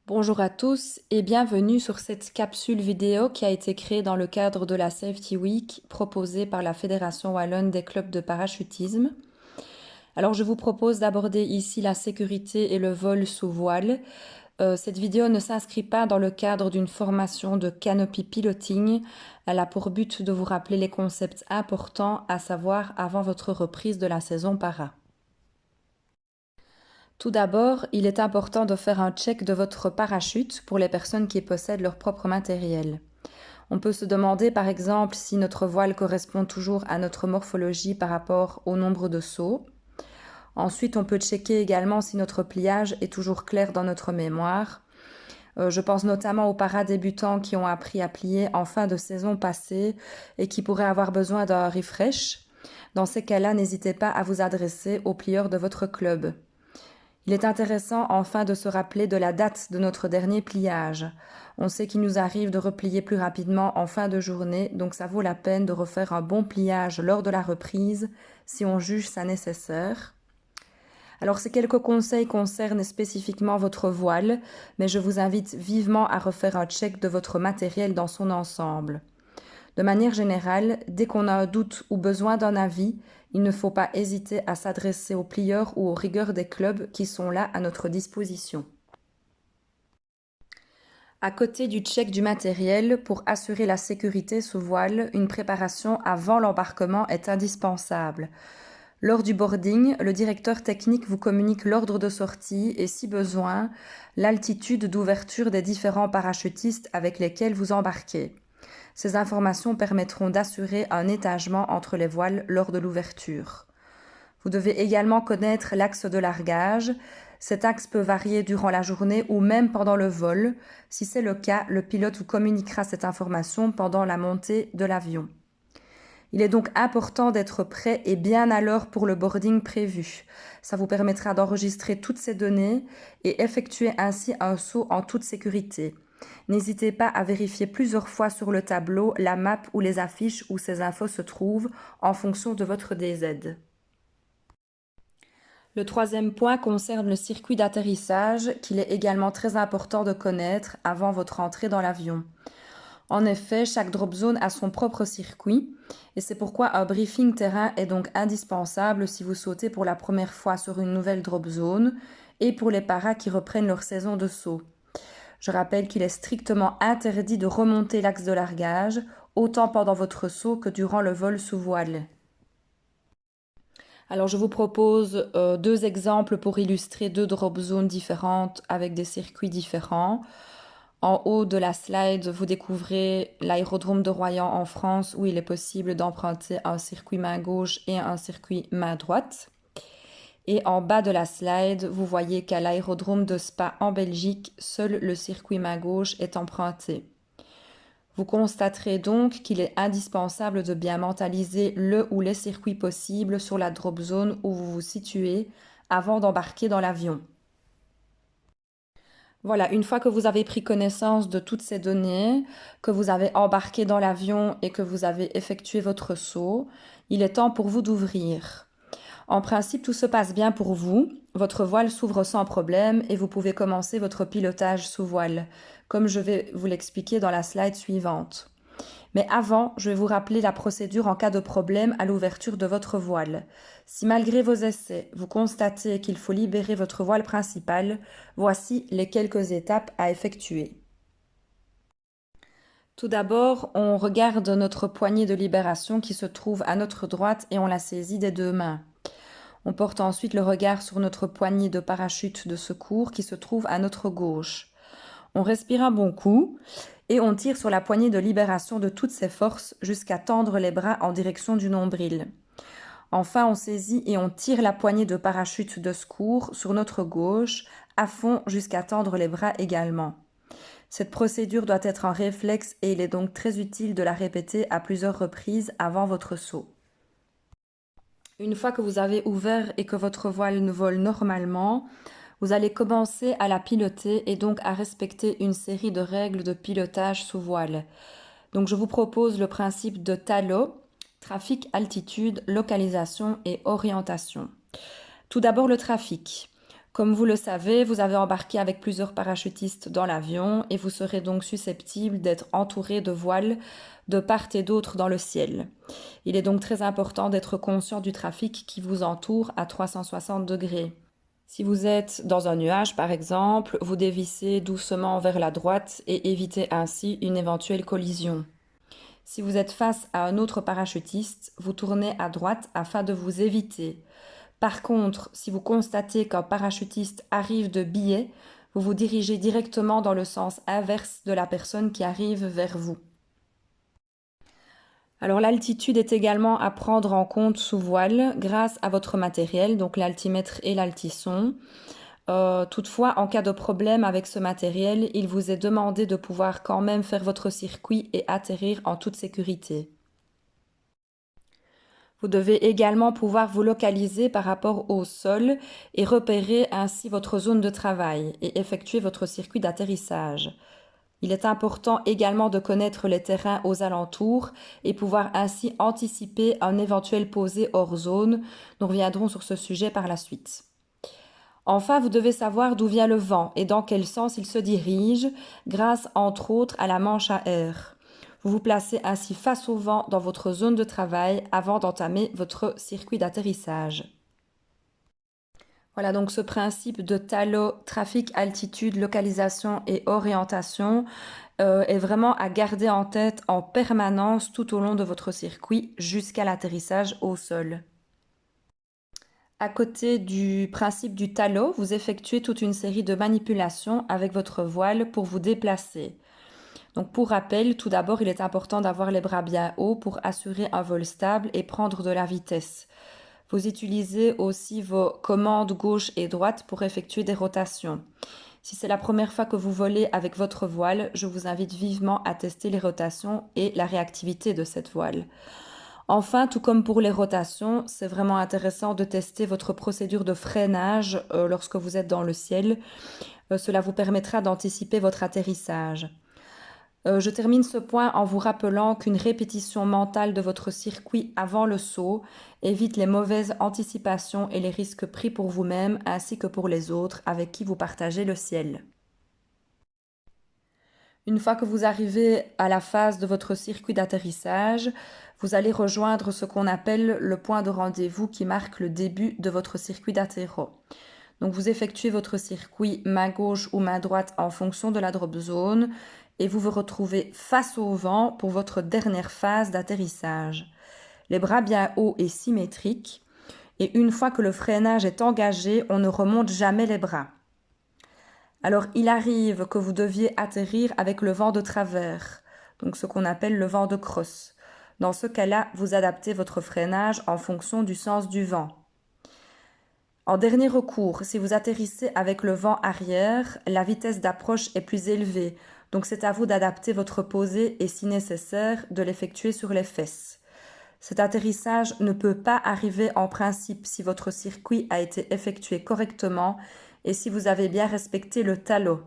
Bonjour à tous et bienvenue sur cette capsule vidéo qui a été créée dans le cadre de la Safety Week proposée par la Fédération wallonne des clubs de parachutisme. Alors je vous propose d'aborder ici la sécurité et le vol sous voile. Cette vidéo ne s'inscrit pas dans le cadre d'une formation de canopy piloting. Elle a pour but de vous rappeler les concepts importants à savoir avant votre reprise de la saison para. Tout d'abord, il est important de faire un check de votre parachute pour les personnes qui possèdent leur propre matériel. On peut se demander par exemple si notre voile correspond toujours à notre morphologie par rapport au nombre de sauts. Ensuite, on peut checker également si notre pliage est toujours clair dans notre mémoire. Je pense notamment aux paradébutants qui ont appris à plier en fin de saison passée et qui pourraient avoir besoin d'un refresh. Dans ces cas-là, n'hésitez pas à vous adresser au plieur de votre club. Il est intéressant enfin de se rappeler de la date de notre dernier pliage. On sait qu'il nous arrive de replier plus rapidement en fin de journée, donc ça vaut la peine de refaire un bon pliage lors de la reprise si on juge ça nécessaire. Alors ces quelques conseils concernent spécifiquement votre voile, mais je vous invite vivement à refaire un check de votre matériel dans son ensemble. De manière générale, dès qu'on a un doute ou besoin d'un avis, il ne faut pas hésiter à s'adresser aux plieurs ou aux rigueurs des clubs qui sont là à notre disposition. À côté du check du matériel, pour assurer la sécurité sous voile, une préparation avant l'embarquement est indispensable. Lors du boarding, le directeur technique vous communique l'ordre de sortie et, si besoin, l'altitude d'ouverture des différents parachutistes avec lesquels vous embarquez. Ces informations permettront d'assurer un étagement entre les voiles lors de l'ouverture. Vous devez également connaître l'axe de largage. Cet axe peut varier durant la journée ou même pendant le vol. Si c'est le cas, le pilote vous communiquera cette information pendant la montée de l'avion. Il est donc important d'être prêt et bien à l'heure pour le boarding prévu. Ça vous permettra d'enregistrer toutes ces données et effectuer ainsi un saut en toute sécurité. N'hésitez pas à vérifier plusieurs fois sur le tableau la map ou les affiches où ces infos se trouvent en fonction de votre DZ. Le troisième point concerne le circuit d'atterrissage qu'il est également très important de connaître avant votre entrée dans l'avion. En effet, chaque drop zone a son propre circuit et c'est pourquoi un briefing terrain est donc indispensable si vous sautez pour la première fois sur une nouvelle drop zone et pour les paras qui reprennent leur saison de saut. Je rappelle qu'il est strictement interdit de remonter l'axe de largage, autant pendant votre saut que durant le vol sous voile. Alors je vous propose deux exemples pour illustrer deux drop zones différentes avec des circuits différents. En haut de la slide, vous découvrez l'aérodrome de Royan en France où il est possible d'emprunter un circuit main gauche et un circuit main droite. Et en bas de la slide, vous voyez qu'à l'aérodrome de Spa en Belgique, seul le circuit main gauche est emprunté. Vous constaterez donc qu'il est indispensable de bien mentaliser le ou les circuits possibles sur la drop zone où vous vous situez avant d'embarquer dans l'avion. Voilà, une fois que vous avez pris connaissance de toutes ces données, que vous avez embarqué dans l'avion et que vous avez effectué votre saut, il est temps pour vous d'ouvrir. En principe, tout se passe bien pour vous. Votre voile s'ouvre sans problème et vous pouvez commencer votre pilotage sous voile, comme je vais vous l'expliquer dans la slide suivante. Mais avant, je vais vous rappeler la procédure en cas de problème à l'ouverture de votre voile. Si malgré vos essais, vous constatez qu'il faut libérer votre voile principal, voici les quelques étapes à effectuer. Tout d'abord, on regarde notre poignée de libération qui se trouve à notre droite et on la saisit des deux mains. On porte ensuite le regard sur notre poignée de parachute de secours qui se trouve à notre gauche. On respire un bon coup et on tire sur la poignée de libération de toutes ses forces jusqu'à tendre les bras en direction du nombril. Enfin, on saisit et on tire la poignée de parachute de secours sur notre gauche à fond jusqu'à tendre les bras également. Cette procédure doit être un réflexe et il est donc très utile de la répéter à plusieurs reprises avant votre saut. Une fois que vous avez ouvert et que votre voile vole normalement, vous allez commencer à la piloter et donc à respecter une série de règles de pilotage sous voile. Donc je vous propose le principe de TALO, trafic, altitude, localisation et orientation. Tout d'abord le trafic. Comme vous le savez, vous avez embarqué avec plusieurs parachutistes dans l'avion et vous serez donc susceptible d'être entouré de voiles de part et d'autre dans le ciel. Il est donc très important d'être conscient du trafic qui vous entoure à 360 degrés. Si vous êtes dans un nuage, par exemple, vous dévissez doucement vers la droite et évitez ainsi une éventuelle collision. Si vous êtes face à un autre parachutiste, vous tournez à droite afin de vous éviter. Par contre, si vous constatez qu'un parachutiste arrive de biais, vous vous dirigez directement dans le sens inverse de la personne qui arrive vers vous. Alors l'altitude est également à prendre en compte sous voile grâce à votre matériel, donc l'altimètre et l'altisson. Toutefois, en cas de problème avec ce matériel, il vous est demandé de pouvoir quand même faire votre circuit et atterrir en toute sécurité. Vous devez également pouvoir vous localiser par rapport au sol et repérer ainsi votre zone de travail et effectuer votre circuit d'atterrissage. Il est important également de connaître les terrains aux alentours et pouvoir ainsi anticiper un éventuel posé hors zone. Nous reviendrons sur ce sujet par la suite. Enfin, vous devez savoir d'où vient le vent et dans quel sens il se dirige, grâce entre autres à la manche à air. Vous vous placez ainsi face au vent dans votre zone de travail avant d'entamer votre circuit d'atterrissage. Voilà donc ce principe de TALO, trafic, altitude, localisation et orientation, est vraiment à garder en tête en permanence tout au long de votre circuit jusqu'à l'atterrissage au sol. À côté du principe du TALO, vous effectuez toute une série de manipulations avec votre voile pour vous déplacer. Donc pour rappel, tout d'abord, il est important d'avoir les bras bien hauts pour assurer un vol stable et prendre de la vitesse. Vous utilisez aussi vos commandes gauche et droite pour effectuer des rotations. Si c'est la première fois que vous volez avec votre voile, je vous invite vivement à tester les rotations et la réactivité de cette voile. Enfin, tout comme pour les rotations, c'est vraiment intéressant de tester votre procédure de freinage lorsque vous êtes dans le ciel. Cela vous permettra d'anticiper votre atterrissage. Je termine ce point en vous rappelant qu'une répétition mentale de votre circuit avant le saut évite les mauvaises anticipations et les risques pris pour vous-même ainsi que pour les autres avec qui vous partagez le ciel. Une fois que vous arrivez à la phase de votre circuit d'atterrissage, vous allez rejoindre ce qu'on appelle le point de rendez-vous qui marque le début de votre circuit d'atterro. Donc vous effectuez votre circuit main gauche ou main droite en fonction de la drop zone et vous vous retrouvez face au vent pour votre dernière phase d'atterrissage. Les bras bien hauts et symétriques. Et une fois que le freinage est engagé, on ne remonte jamais les bras. Alors il arrive que vous deviez atterrir avec le vent de travers, donc ce qu'on appelle le vent de crosse. Dans ce cas-là, vous adaptez votre freinage en fonction du sens du vent. En dernier recours, si vous atterrissez avec le vent arrière, la vitesse d'approche est plus élevée, donc c'est à vous d'adapter votre posée et si nécessaire, de l'effectuer sur les fesses. Cet atterrissage ne peut pas arriver en principe si votre circuit a été effectué correctement et si vous avez bien respecté le TALO.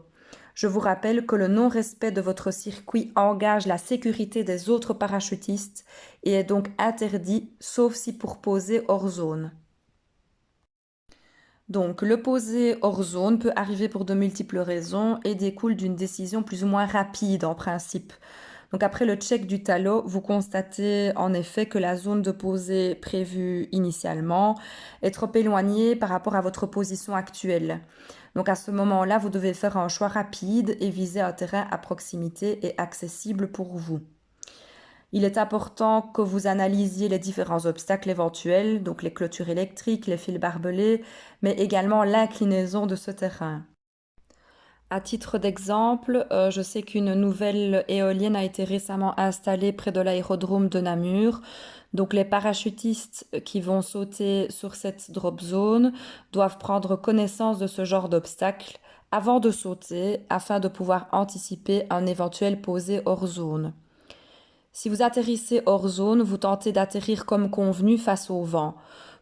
Je vous rappelle que le non-respect de votre circuit engage la sécurité des autres parachutistes et est donc interdit, sauf si pour poser hors zone. Donc, le poser hors zone peut arriver pour de multiples raisons et découle d'une décision plus ou moins rapide en principe. Donc, après le check du TALO, vous constatez en effet que la zone de posée prévue initialement est trop éloignée par rapport à votre position actuelle. Donc, à ce moment-là, vous devez faire un choix rapide et viser un terrain à proximité et accessible pour vous. Il est important que vous analysiez les différents obstacles éventuels, donc les clôtures électriques, les fils barbelés, mais également l'inclinaison de ce terrain. À titre d'exemple, je sais qu'une nouvelle éolienne a été récemment installée près de l'aérodrome de Namur. Donc les parachutistes qui vont sauter sur cette drop zone doivent prendre connaissance de ce genre d'obstacles avant de sauter afin de pouvoir anticiper un éventuel posé hors zone. Si vous atterrissez hors zone, vous tentez d'atterrir comme convenu face au vent.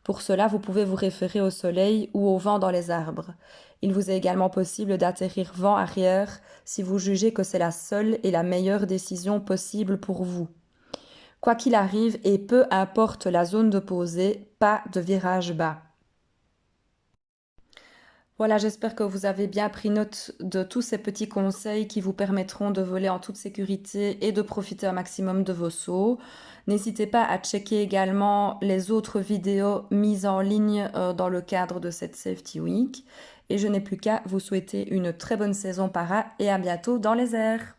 Pour cela, vous pouvez vous référer au soleil ou au vent dans les arbres. Il vous est également possible d'atterrir vent arrière si vous jugez que c'est la seule et la meilleure décision possible pour vous. Quoi qu'il arrive et peu importe la zone de posée, pas de virage bas. Voilà, j'espère que vous avez bien pris note de tous ces petits conseils qui vous permettront de voler en toute sécurité et de profiter un maximum de vos sauts. N'hésitez pas à checker également les autres vidéos mises en ligne dans le cadre de cette Safety Week. Et je n'ai plus qu'à vous souhaiter une très bonne saison para et à bientôt dans les airs.